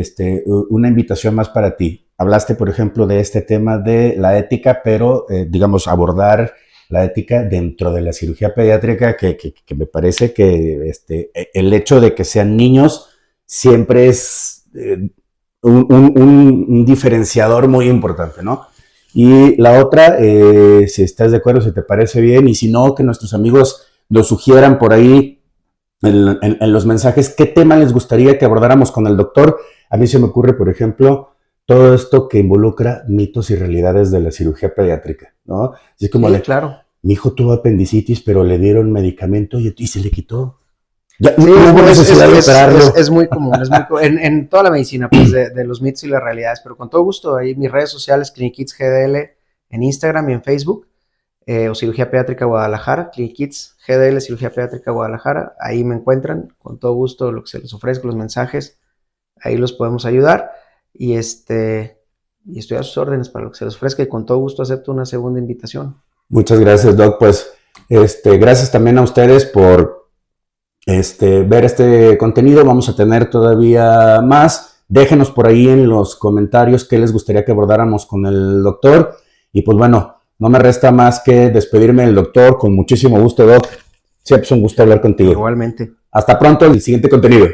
una invitación más para ti. Hablaste, por ejemplo, de este tema de la ética, pero digamos, abordar la ética dentro de la cirugía pediátrica, que me parece que el hecho de que sean niños siempre es un diferenciador muy importante, ¿no? Y la otra, si estás de acuerdo, si te parece bien, y si no, que nuestros amigos lo sugieran por ahí en los mensajes, ¿qué tema les gustaría que abordáramos con el doctor? A mí se me ocurre, por ejemplo, todo esto que involucra mitos y realidades de la cirugía pediátrica, ¿no? Así como sí, claro. Mi hijo tuvo apendicitis, pero le dieron medicamento y se le quitó. Ya, sí, no hubo necesidad de operarlo. Es muy común, en toda la medicina, pues, de los mitos y las realidades, pero con todo gusto, ahí mis redes sociales, Clinic Kids GDL, en Instagram y en Facebook, o Cirugía Pediátrica Guadalajara, Clinic Kids GDL, Cirugía Pediátrica Guadalajara, ahí me encuentran, con todo gusto, lo que se les ofrezca, los mensajes, ahí los podemos ayudar, y estoy a sus órdenes para lo que se les ofrezca, y con todo gusto acepto una segunda invitación. Muchas gracias, Doc. Pues, gracias también a ustedes por ver este contenido. Vamos a tener todavía más. Déjenos por ahí en los comentarios qué les gustaría que abordáramos con el doctor. Y pues bueno, no me resta más que despedirme del doctor con muchísimo gusto, Doc. Siempre es un gusto hablar contigo. Igualmente. Hasta pronto en el siguiente contenido.